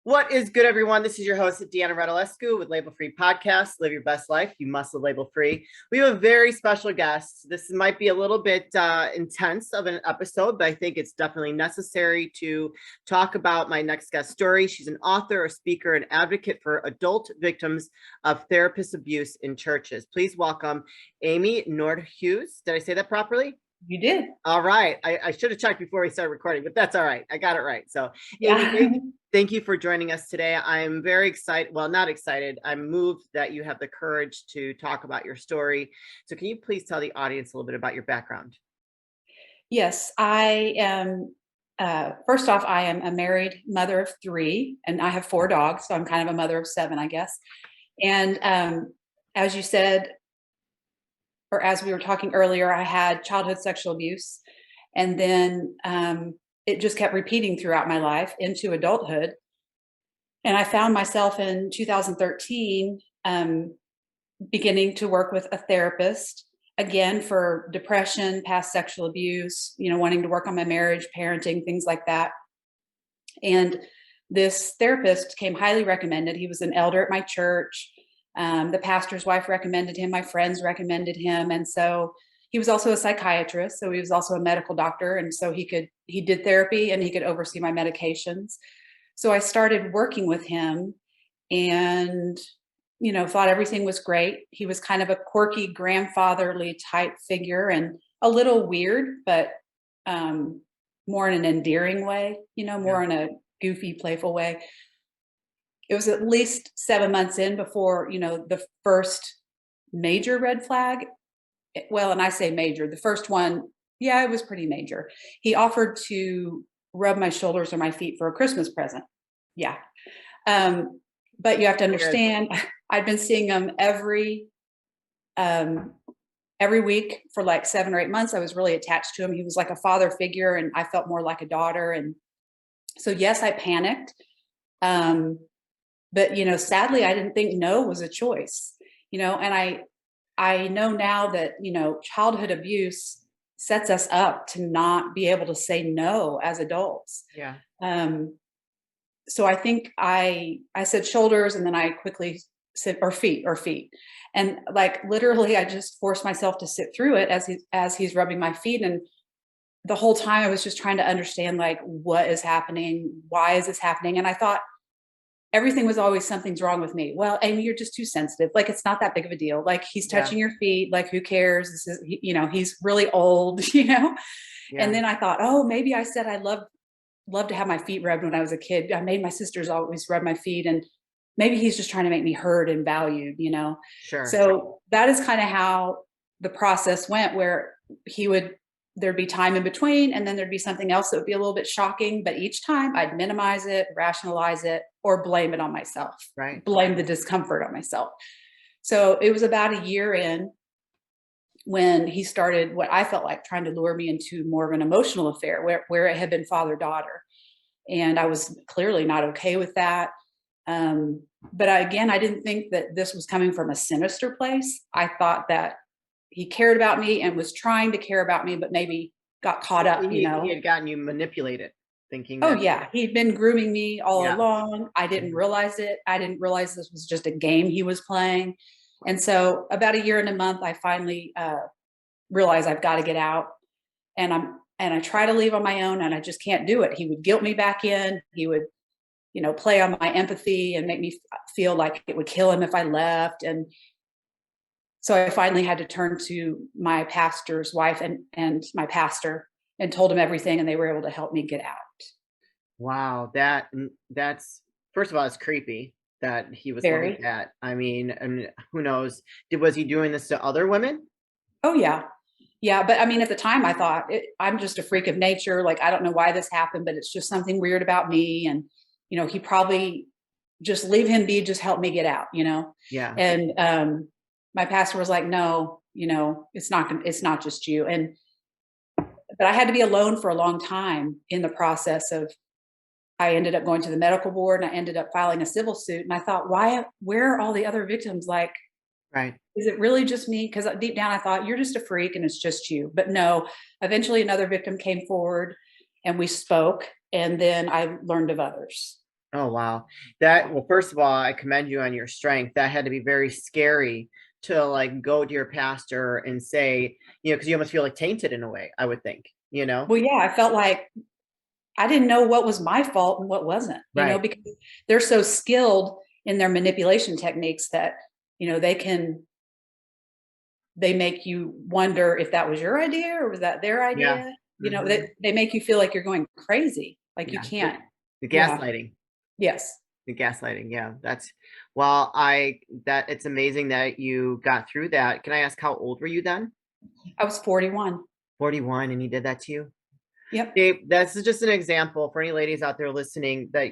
What is good, everyone? This is your host, Deanna with Label Free Podcast. Live your best life. You must live label free. We have a very special guest. This might be a little bit intense of an episode, but I think it's definitely necessary to talk about my next guest story. She's an author, a speaker, an advocate for adult victims of therapist abuse in churches. Please welcome Amy Nordhues. Did I say that properly? You did. All right. I should have checked before we started recording, but that's all right. I got it right. So, Yeah. Amy, thank you for joining us today. I'm very excited. Well, not excited. I'm moved that you have the courage to talk about your story. So, can you please tell the audience a little bit about your background? Yes, I am. First off, I am a married mother of three, and I have four dogs, so I'm kind of a mother of seven, I guess. And as you said, or as we were talking earlier, I had childhood sexual abuse, and then it just kept repeating throughout my life into adulthood. And I found myself in 2013 beginning to work with a therapist again for depression, past sexual abuse, wanting to work on my marriage, parenting, things like that. And this therapist came highly recommended. He was an elder at my church. The pastor's wife recommended him. My friends recommended him. And so he was also a psychiatrist. So he was also a medical doctor. And so he did therapy and he could oversee my medications. So I started working with him and thought everything was great. He was kind of a quirky, grandfatherly type figure and a little weird, but more in an endearing way, more in a goofy, playful way. It was at least 7 months in before, the first major red flag. Well, and I say major, the first one, yeah, it was pretty major. He offered to rub my shoulders or my feet for a Christmas present. Yeah. But you have to understand, I'd been seeing him every week for like 7 or 8 months. I was really attached to him. He was like a father figure and I felt more like a daughter. And so, yes, I panicked. But, sadly, I didn't think no was a choice, and I know now that, childhood abuse sets us up to not be able to say no as adults. Yeah. So I think I said shoulders and then I quickly said or feet. And like literally I just forced myself to sit through it as he's rubbing my feet. And the whole time I was just trying to understand like what is happening? Why is this happening? And I thought everything was always something's wrong with me. Well, Amy, you're just too sensitive. Like it's not that big of a deal. Like he's touching your feet. Like who cares? This is, he's really old, Yeah. And then I thought, oh, maybe I said I love to have my feet rubbed when I was a kid. I made my sisters always rub my feet and maybe he's just trying to make me heard and valued, Sure. So that is kind of how the process went where there'd be time in between and then there'd be something else that would be a little bit shocking. But each time I'd minimize it, rationalize it, or blame it on myself, right? Blame the discomfort on myself. So it was about a year in when he started what I felt like trying to lure me into more of an emotional affair where it had been father-daughter. And I was clearly not okay with that. But I didn't think that this was coming from a sinister place. I thought that he cared about me and was trying to care about me, but maybe got caught up, He had gotten you manipulated, thinking Oh, that. yeah. He'd been grooming me all along. I didn't realize it. I didn't realize this was just a game he was playing. And so about a year and a month, I finally realized I've got to get out. And I try to leave on my own and I just can't do it. He would guilt me back in. He would, play on my empathy and make me feel like it would kill him if I left. And so I finally had to turn to my pastor's wife and my pastor and told him everything, and they were able to help me get out. Wow, that's first of all, it's creepy that he was Very. like that. I mean, who knows? Was he doing this to other women? Oh, yeah. Yeah. But I mean, at the time I thought I'm just a freak of nature. Like, I don't know why this happened, but it's just something weird about me. And, he probably just leave him be, just help me get out, Yeah. And my pastor was like, no, it's not just you. But I had to be alone for a long time in the process of, I ended up going to the medical board and I ended up filing a civil suit. And I thought, where are all the other victims? Like, right. Is it really just me? Because deep down I thought, you're just a freak and it's just you. But no, eventually another victim came forward and we spoke. And then I learned of others. Oh, wow. That, well, first of all, I commend you on your strength. That had to be very scary to like go to your pastor and say, because you almost feel like tainted in a way, I would think, Well, yeah, I felt like I didn't know what was my fault and what wasn't, Right. because they're so skilled in their manipulation techniques that, they make you wonder if that was your idea or was that their Yeah. idea. Hmm. They make you feel like you're going crazy, like you Yeah. can't. The Yeah. gaslighting. Yes. The gaslighting. Yeah. Well, that it's amazing that you got through that. Can I ask how old were you then? I was 41. 41, and he did that to you? Yep. Dave, that's just an example for any ladies out there listening that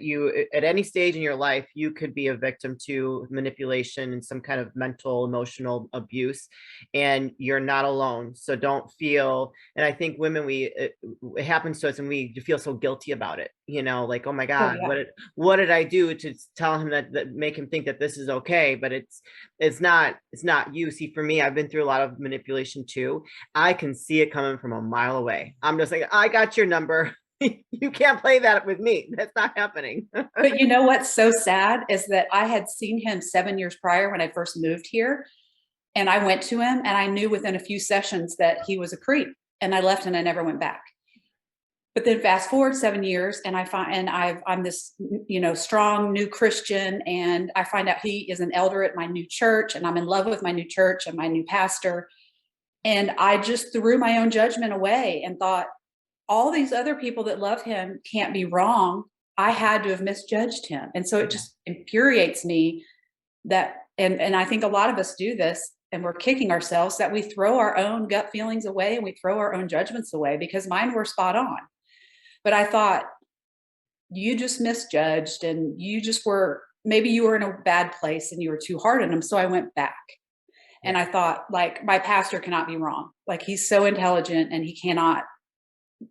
at any stage in your life, you could be a victim to manipulation and some kind of mental, emotional abuse, and you're not alone. So don't feel, and I think women, it happens to us and we feel so guilty about it, like, oh my Oh God, yeah. what did I do to tell him that make him think that this is okay? But it's not you. See, for me, I've been through a lot of manipulation too. I can see it coming from a mile away. I'm just like, I got your number. You can't play that with me. That's not happening. But you know what's so sad is that I had seen him 7 years prior when I first moved here, and I went to him and I knew within a few sessions that he was a creep, and I left and I never went back. But then fast forward 7 years and I'm this, strong new Christian, and I find out he is an elder at my new church, and I'm in love with my new church and my new pastor. And I just threw my own judgment away and thought, all these other people that love him can't be wrong. I had to have misjudged him. And so it Yeah. just infuriates me that, and I think a lot of us do this, and we're kicking ourselves that we throw our own gut feelings away and we throw our own judgments away, because mine were spot on. But I thought, you just misjudged, and maybe you were in a bad place and you were too hard on him. So I went back. And Yeah. I thought, like, my pastor cannot be wrong. Like, he's so intelligent and he cannot,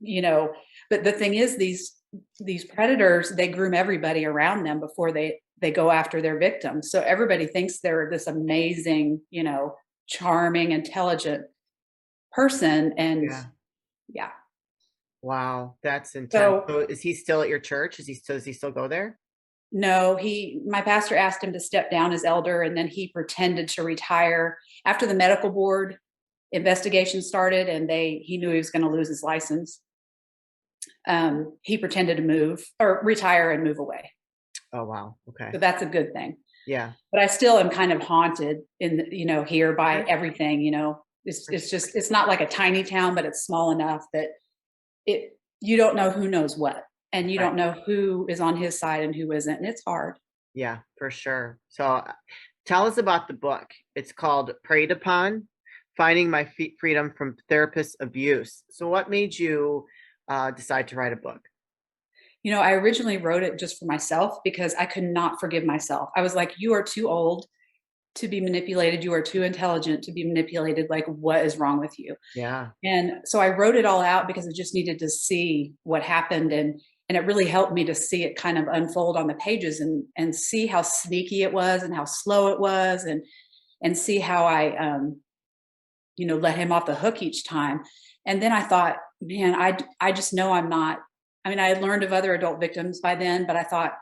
you know. But the thing is, these predators, they groom everybody around them before they go after their victims. So everybody thinks they're this amazing, charming, intelligent person. And Yeah. yeah. Wow. That's intense. So So is he still at your church? Does he still go there? no, my pastor asked him to step down as elder, and then he pretended to retire after the medical board investigation started, and he knew he was going to lose his license. He pretended to move or retire and move away. Oh, wow. Okay. So that's a good thing. Yeah. But I still am kind of haunted here by Sure. everything. It's not like a tiny town, but it's small enough that you don't know who knows what, and you Right. don't know who is on his side and who isn't, and it's hard. Yeah, for sure. So tell us about the book. It's called Preyed Upon, Finding My Freedom from Therapist Abuse. So what made you decide to write a book? I originally wrote it just for myself because I could not forgive myself. I was like, you are too old to be manipulated. You are too intelligent to be manipulated. Like, what is wrong with you? Yeah. And so I wrote it all out because I just needed to see what happened. And it really helped me to see it kind of unfold on the pages, and see how sneaky it was and how slow it was, and see how I, let him off the hook each time. And then I thought, man, I just know I'm not. I mean, I had learned of other adult victims by then, but I thought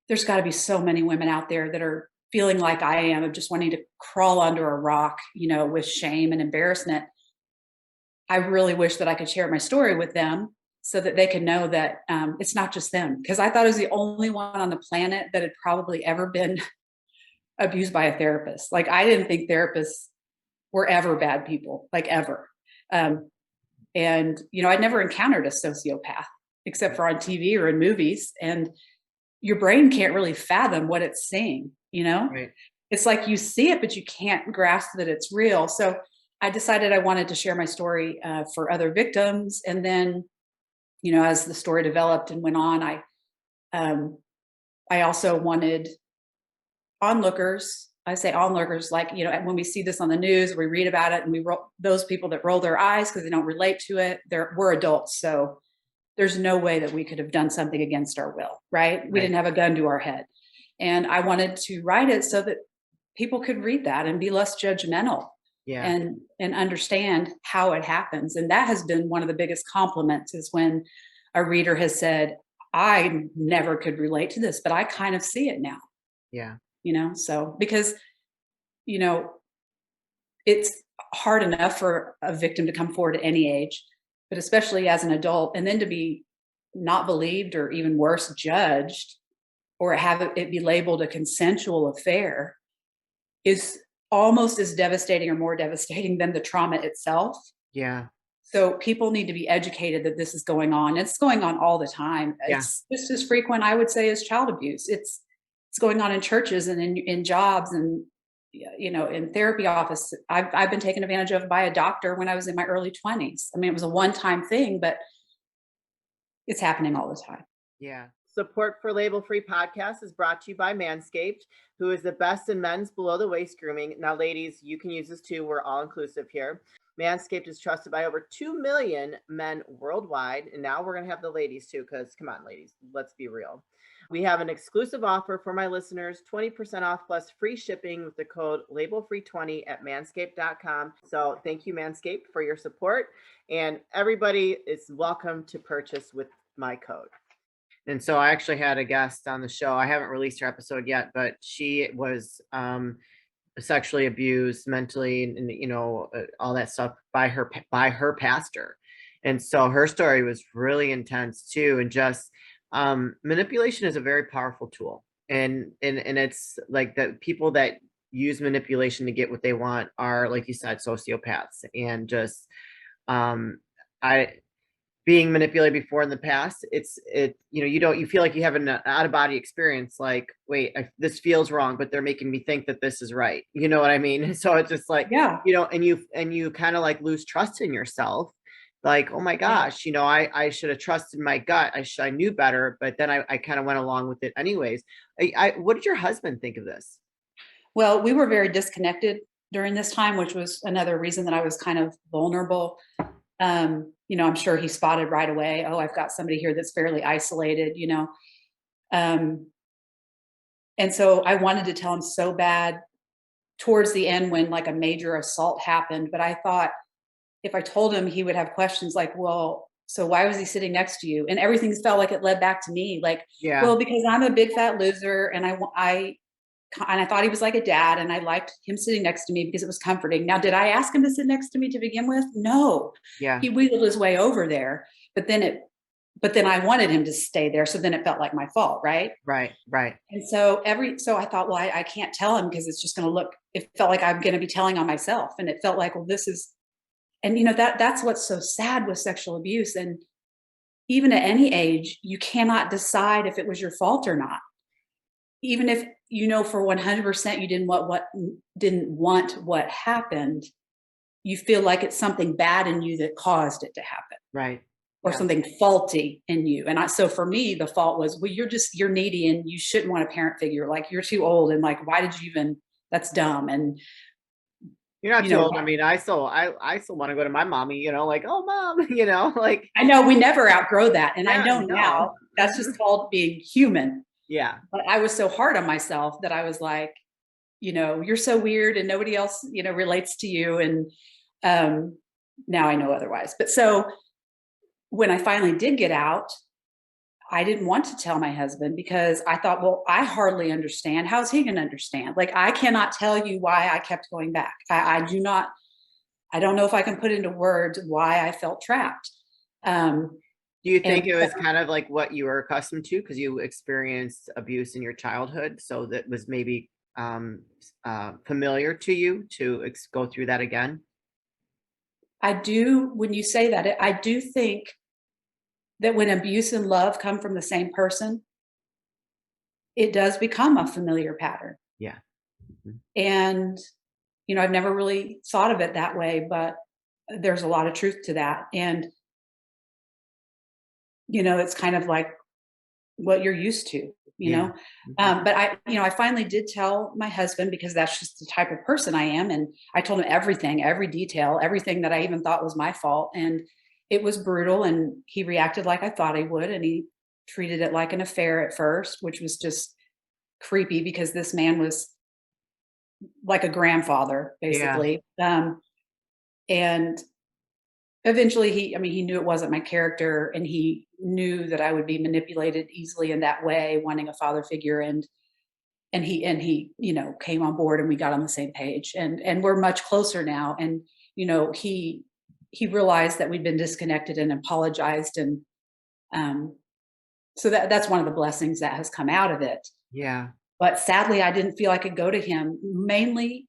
there's got to be so many women out there that are feeling like I am, of just wanting to crawl under a rock, with shame and embarrassment. I really wish that I could share my story with them so that they could know that it's not just them. Because I thought I was the only one on the planet that had probably ever been abused by a therapist. Like, I didn't think therapists were ever bad people, like, ever. Um, and I'd never encountered a sociopath except for on TV or in movies. And your brain can't really fathom what it's seeing. Right. It's like you see it, but you can't grasp that it's real. So I decided I wanted to share my story for other victims. And then, as the story developed and went on, I also wanted onlookers. I say onlookers, like, when we see this on the news, we read about it, and those people that roll their eyes because they don't relate to it, we're adults. So there's no way that we could have done something against our will, right? We Right. didn't have a gun to our head. And I wanted to write it so that people could read that and be less judgmental, Yeah. and understand how it happens. And that has been one of the biggest compliments, is when a reader has said, I never could relate to this, but I kind of see it now, Yeah. so because, you know, it's hard enough for a victim to come forward at any age, but especially as an adult, and then to be not believed or even worse, judged or have it be labeled a consensual affair is almost as devastating or more devastating than the trauma itself. Yeah. So people need to be educated that this is going on. It's going on all the time. Yeah. It's just as frequent, I would say, as child abuse. It's going on in churches and in jobs and in therapy office. I've been taken advantage of by a doctor when I was in my early 20s. I mean, it was a one-time thing, but it's happening all the time. Yeah. Support for Label Free Podcast is brought to you by Manscaped, who is the best in men's below the waist grooming. Now, ladies, you can use this too. We're all inclusive here. Manscaped is trusted by over 2 million men worldwide. And now we're going to have the ladies too, because come on, ladies, let's be real. We have an exclusive offer for my listeners, 20% off plus free shipping with the code labelfree20 at manscaped.com. So thank you, Manscaped, for your support. And everybody is welcome to purchase with my code. And so I actually had a guest on the show. I haven't released her episode yet, but she was sexually abused mentally and all that stuff by her pastor. And so her story was really intense too. And just manipulation is a very powerful tool. And it's like that people that use manipulation to get what they want are, like you said, sociopaths. And just I being manipulated before in the past, you feel like you have an out of body experience, like, wait, this feels wrong, but they're making me think that this is right. You know what I mean? So it's just like, Yeah. and you kind of like lose trust in yourself. Like, oh my gosh, I should have trusted my gut. I knew better, but then I kind of went along with it anyways. What did your husband think of this? Well, we were very disconnected during this time, which was another reason that I was kind of vulnerable. I'm sure he spotted right away, oh, I've got somebody here that's fairly isolated. And so I wanted to tell him so bad towards the end when like a major assault happened. But I thought if I told him, he would have questions like, well, so why was he sitting next to you? And everything felt like it led back to me. Like, Yeah. well, because I'm a big fat loser and I thought he was like a dad and I liked him sitting next to me because it was comforting. Now, did I ask him to sit next to me to begin with? No. Yeah. He wheeled his way over there, but then I wanted him to stay there. So then it felt like my fault. Right. Right. And so I thought, well, I can't tell him because it's just going to it felt like I'm going to be telling on myself. And it felt like, well, that's what's so sad with sexual abuse. And even at any age, you cannot decide if it was your fault or not. Even if for 100% you didn't want what happened, you feel like it's something bad in you that caused it to happen. Right. Or something faulty in you. And so for me, the fault was, well, you're needy and you shouldn't want a parent figure. Like you're too old. And like, why did you that's dumb. And you're not too old. I mean, I still want to go to my mommy, like, oh mom, like. I know we never outgrow that. And I know now that's just called being human. Yeah. But I was so hard on myself that I was like, you're so weird and nobody else, relates to you. And now I know otherwise. But so when I finally did get out, I didn't want to tell my husband because I thought, well, I hardly understand. How's he going to understand? Like, I cannot tell you why I kept going back. I don't know if I can put into words why I felt trapped. Do you think it was kind of like what you were accustomed to because you experienced abuse in your childhood? So that was maybe familiar to you to go through that again? I do. When you say that, I do think that when abuse and love come from the same person, it does become a familiar pattern. Yeah. Mm-hmm. And, I've never really thought of it that way, but there's a lot of truth to that. And, it's kind of like what you're used to, know. Mm-hmm. But I finally did tell my husband because that's just the type of person I am. And I told him everything, every detail, everything that I even thought was my fault. And it was brutal. And he reacted like I thought he would. And he treated it like an affair at first, which was just creepy because this man was like a grandfather, basically. And eventually he knew it wasn't my character, and he knew that I would be manipulated easily in that way, wanting a father figure. And he came on board, and we got on the same page, and we're much closer now. And he realized that we'd been disconnected and apologized. And so that's one of the blessings that has come out of it. Yeah. But sadly, I didn't feel I could go to him, mainly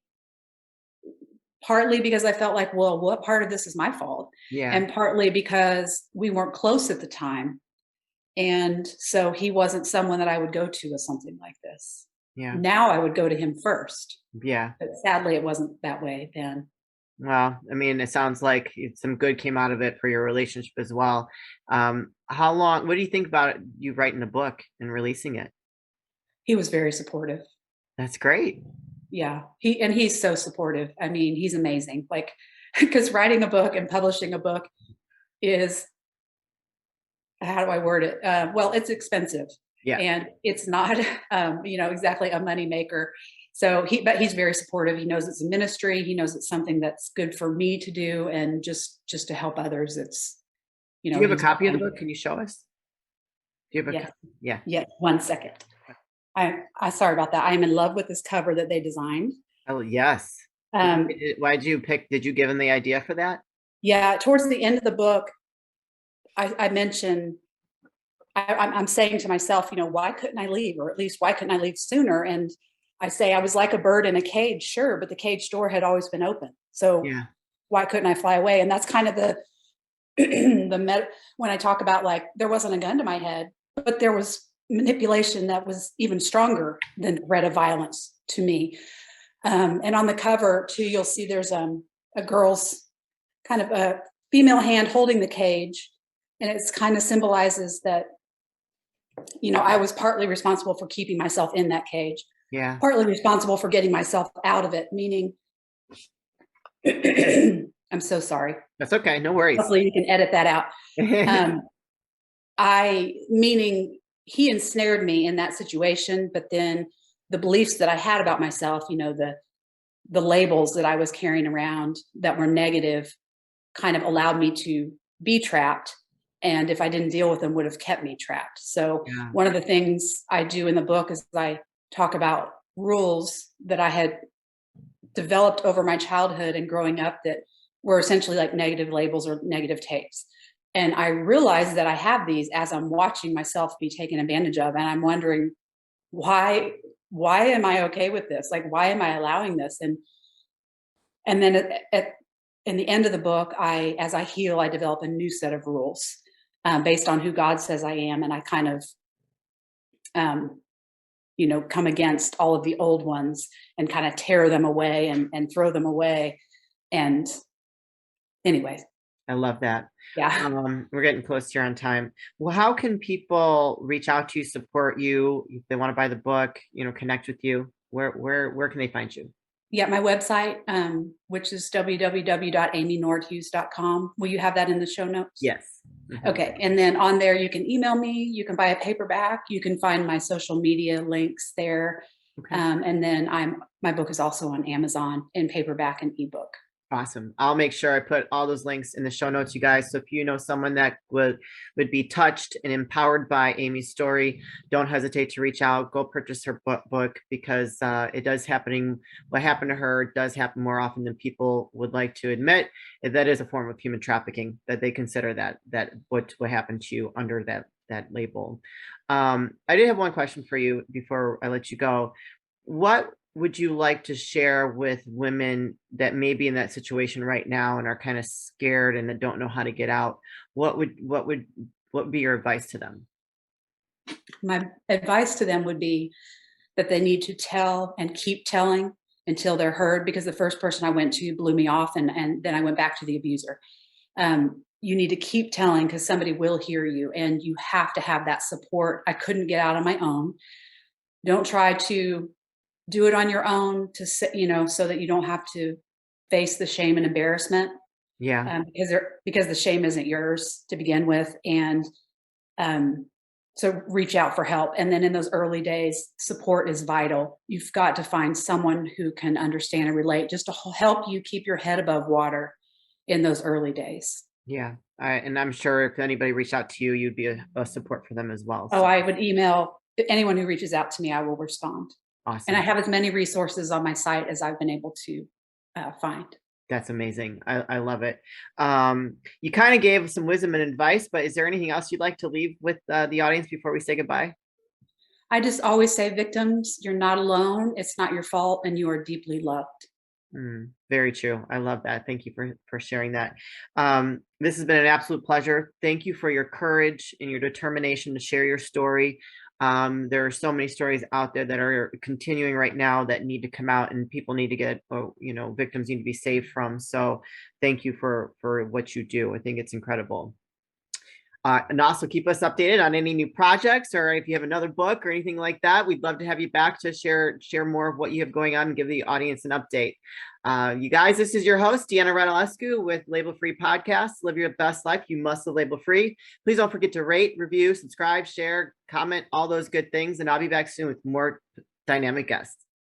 partly because I felt like, well, what part of this is my fault? Yeah. And partly because we weren't close at the time. And so he wasn't someone that I would go to with something like this. Yeah. Now I would go to him first. Yeah. But sadly, it wasn't that way then. Well, I mean, it sounds like some good came out of it for your relationship as well. How long, what do you think about you writing a book and releasing it? He was very supportive. That's great. Yeah. He's so supportive. I mean, he's amazing. Like, because writing a book and publishing a book is, how do I word it? Well, it's expensive. Yeah. And it's not, exactly a money maker. So but he's very supportive. He knows it's a ministry. He knows it's something that's good for me to do, and just to help others. It's, Do you have a copy of the book? Can you show us? Do you have a Yeah. Yeah. 1 second. I sorry about that. I am in love with this cover that they designed. Oh, yes. Why'd you pick, did you give him the idea for that? Yeah. Towards the end of the book, I mentioned, I'm saying to myself, why couldn't I leave? Or at least why couldn't I leave sooner? And I say, I was like a bird in a cage, sure, but the cage door had always been open. So why couldn't I fly away? And that's kind of the when I talk about, like, there wasn't a gun to my head, but there was manipulation that was even stronger than the threat of violence to me. And on the cover too, you'll see there's a girl's kind of a female hand holding the cage. And it's kind of symbolizes that, I was partly responsible for keeping myself in that cage. Yeah. Partly responsible for getting myself out of it, meaning, I'm so sorry. That's okay. No worries. Hopefully you can edit that out. Meaning he ensnared me in that situation, but then the beliefs that I had about myself, the labels that I was carrying around that were negative, kind of allowed me to be trapped. And if I didn't deal with them, would have kept me trapped. So one of the things I do in the book is I talk about rules that I had developed over my childhood and growing up that were essentially like negative labels or negative tapes. And I realized that I have these as I'm watching myself be taken advantage of. And I'm wondering, why am I okay with this? Like, why am I allowing this? And then in the end of the book, as I heal, I develop a new set of rules based on who God says I am. And I kind of, come against all of the old ones and kind of tear them away and throw them away. And anyway. I love that. Yeah. We're getting close here on time. Well, how can people reach out to you, support you, if they want to buy the book, connect with you? Where can they find you? Yeah, my website, which is www.amynordhues.com. Will you have that in the show notes? Yes. Mm-hmm. Okay. And then on there, you can email me. You can buy a paperback. You can find my social media links there. Okay. And then my book is also on Amazon in paperback and ebook. Awesome. I'll make sure I put all those links in the show notes, you guys. So if you know someone that would be touched and empowered by Amy's story, don't hesitate to reach out. Go purchase her book because it does happening. What happened to her does happen more often than people would like to admit. That is a form of human trafficking, that they consider that what happened to you under that label. I did have one question for you before I let you go. What would you like to share with women that may be in that situation right now and are kind of scared and that don't know how to get out? What would be your advice to them? My advice to them would be that they need to tell and keep telling until they're heard, because the first person I went to blew me off, and then I went back to the abuser. You need to keep telling, because somebody will hear you, and you have to have that support. I couldn't get out on my own. Don't try to do it on your own so that you don't have to face the shame and embarrassment. Yeah. Because the shame isn't yours to begin with. And so reach out for help. And then in those early days, support is vital. You've got to find someone who can understand and relate, just to help you keep your head above water in those early days. Yeah. And I'm sure if anybody reached out to you, you'd be a support for them as well. Oh, So I would email anyone who reaches out to me, I will respond. And I awesome. have as many resources on my site as I've been able to find. That's amazing. I love it. You kind of gave some wisdom and advice, but is there anything else you'd like to leave with the audience before we say goodbye? I just always say, victims, you're not alone. It's not your fault, and you are deeply loved. Very true. I love that. Thank you for sharing that. This has been an absolute pleasure. Thank you for your courage and your determination to share your story. There are so many stories out there that are continuing right now that need to come out, and people need to get, victims need to be saved from. So, thank you for what you do. I think it's incredible. And also keep us updated on any new projects, or if you have another book or anything like that, we'd love to have you back to share more of what you have going on and give the audience an update. You guys, this is your host, Deanna Radulescu with Label Free Podcast. Live your best life. You must live label free. Please don't forget to rate, review, subscribe, share, comment, all those good things. And I'll be back soon with more dynamic guests.